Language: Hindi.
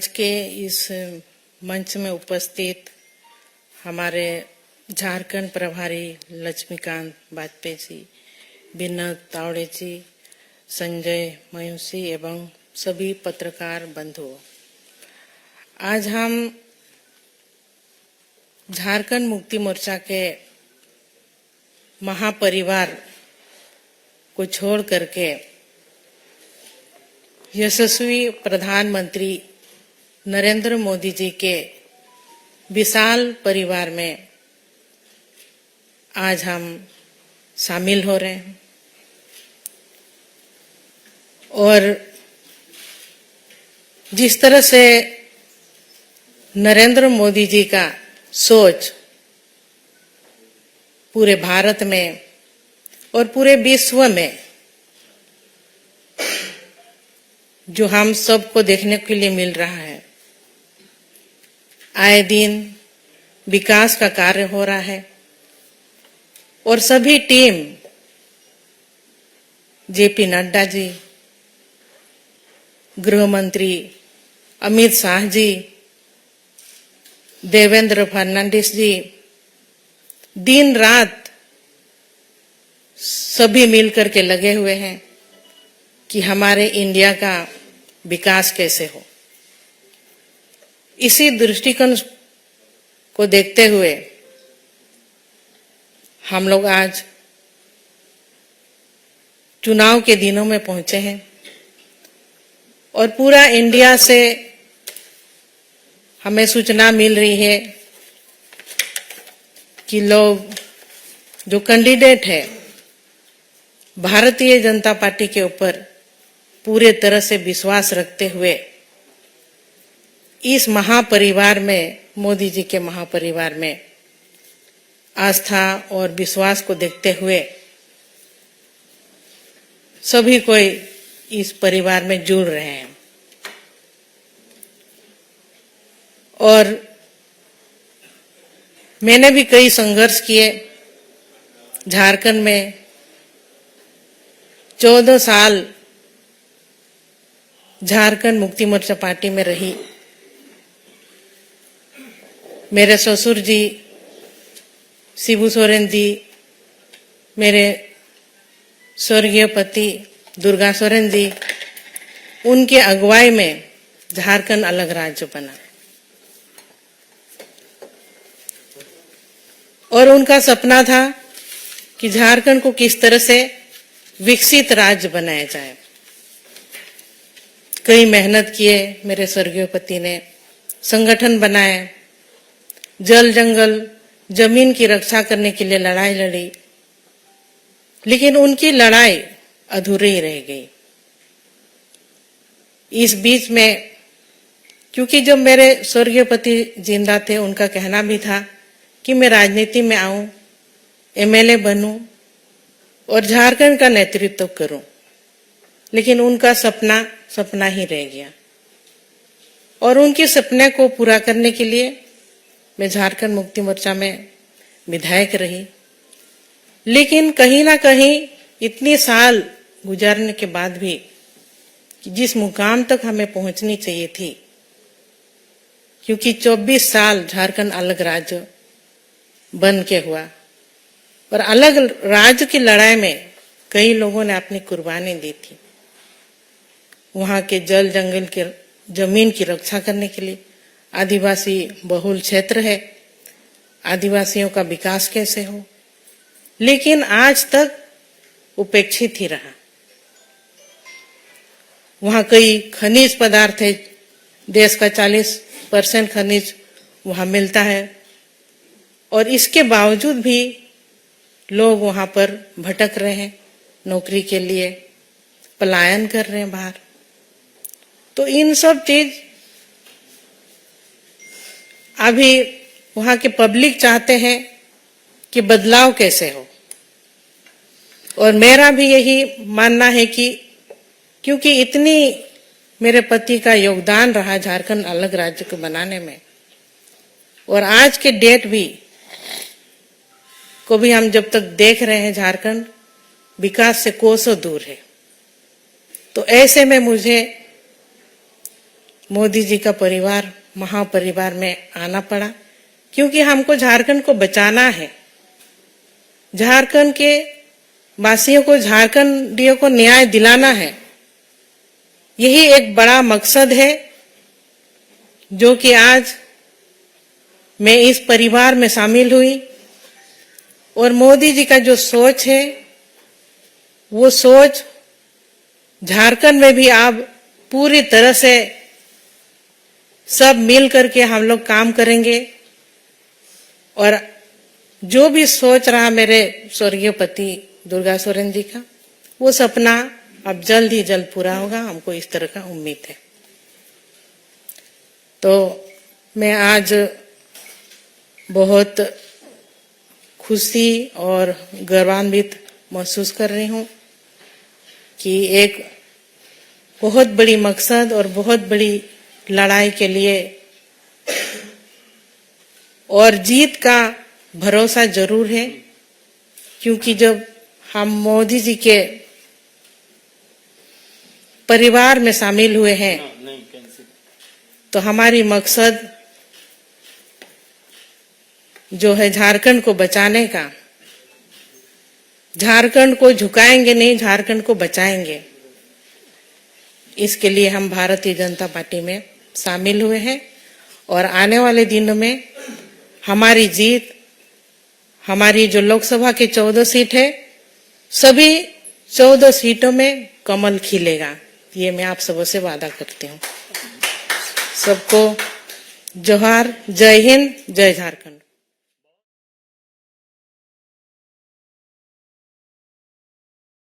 आज के इस मंच में उपस्थित हमारे झारखंड प्रभारी लक्ष्मीकांत वाजपेयी जी, विनोद तावड़े जी, संजय मयूसी एवं सभी पत्रकार बंधुओं, आज हम झारखंड मुक्ति मोर्चा के महापरिवार को छोड़ करके यशस्वी प्रधानमंत्री नरेंद्र मोदी जी के विशाल परिवार में आज हम शामिल हो रहे हैं और जिस तरह से नरेंद्र मोदी जी का सोच पूरे भारत में और पूरे विश्व में जो हम सबको देखने के लिए मिल रहा है, आए दिन विकास का कार्य हो रहा है और सभी टीम जेपी नड्डा जी, गृह मंत्री अमित शाह जी, देवेंद्र फडणवीस जी, दिन रात सभी मिलकर के लगे हुए हैं कि हमारे इंडिया का विकास कैसे हो। इसी दृष्टिकोण को देखते हुए हम लोग आज चुनाव के दिनों में पहुंचे हैं और पूरा इंडिया से हमें सूचना मिल रही है कि लोग जो कैंडिडेट है भारतीय जनता पार्टी के ऊपर पूरे तरह से विश्वास रखते हुए इस महापरिवार में, मोदी जी के महापरिवार में आस्था और विश्वास को देखते हुए सभी कोई इस परिवार में जुड़ रहे हैं। और मैंने भी कई संघर्ष किए। झारखंड में 14 साल झारखंड मुक्ति मोर्चा पार्टी में रही। मेरे ससुर जी शिबू सोरेन जी, मेरे स्वर्गीय पति दुर्गा सोरेन जी, उनके अगुवाई में झारखंड अलग राज्य बना और उनका सपना था कि झारखंड को किस तरह से विकसित राज्य बनाया जाए। कई मेहनत किए मेरे स्वर्गीय पति ने, संगठन बनाए, जल जंगल जमीन की रक्षा करने के लिए लड़ाई लड़ी, लेकिन उनकी लड़ाई अधूरी रह गई। इस बीच में क्योंकि जब मेरे स्वर्गीय पति जिंदा थे, उनका कहना भी था कि मैं राजनीति में आऊं, एमएलए बनूं और झारखंड का नेतृत्व करूं, लेकिन उनका सपना ही रह गया। और उनके सपने को पूरा करने के लिए मैं झारखंड मुक्ति मोर्चा में विधायक रही। लेकिन कहीं ना कहीं इतने साल गुजारने के बाद भी कि जिस मुकाम तक हमें पहुंचनी चाहिए थी, क्योंकि 24 साल झारखंड अलग राज्य बन के हुआ और अलग राज्य की लड़ाई में कई लोगों ने अपनी कुर्बानी दी थी। वहां के जल जंगल के जमीन की रक्षा करने के लिए, आदिवासी बहुल क्षेत्र है, आदिवासियों का विकास कैसे हो, लेकिन आज तक उपेक्षित ही रहा। वहां कई खनिज पदार्थ है, देश का 40% खनिज वहां मिलता है और इसके बावजूद भी लोग वहां पर भटक रहे हैं, नौकरी के लिए पलायन कर रहे हैं बाहर। तो इन सब चीज अभी वहां के पब्लिक चाहते हैं कि बदलाव कैसे हो। और मेरा भी यही मानना है कि क्योंकि इतनी मेरे पति का योगदान रहा झारखंड अलग राज्य को बनाने में, और आज के डेट भी को भी हम जब तक देख रहे हैं झारखंड विकास से कोसों दूर है, तो ऐसे में मुझे मोदी जी का परिवार महापरिवार में आना पड़ा, क्योंकि हमको झारखंड को बचाना है। झारखंड के वासियों को, झारखंडियों को न्याय दिलाना है। यही एक बड़ा मकसद है जो कि आज मैं इस परिवार में शामिल हुई। और मोदी जी का जो सोच है, वो सोच झारखंड में भी अब पूरी तरह से सब मिल करके हम लोग काम करेंगे। और जो भी सोच रहा मेरे स्वर्गीय पति दुर्गा सोरेन जी का, वो सपना अब जल्द ही जल्द पूरा होगा, हमको इस तरह का उम्मीद है। तो मैं आज बहुत खुशी और गर्वान्वित महसूस कर रही हूँ कि एक बहुत बड़ी मकसद और बहुत बड़ी लड़ाई के लिए और जीत का भरोसा जरूर है, क्योंकि जब हम मोदी जी के परिवार में शामिल हुए हैं तो हमारी मकसद जो है झारखंड को बचाने का, झारखंड को झुकाएंगे नहीं, झारखंड को बचाएंगे। इसके लिए हम भारतीय जनता पार्टी में शामिल हुए हैं और आने वाले दिनों में हमारी जीत, हमारी जो लोकसभा की 14 सीट है, सभी 14 सीटों में कमल खिलेगा, ये मैं आप सबों से वादा करती हूँ। सबको जोहार, जय हिंद, जय झारखंड।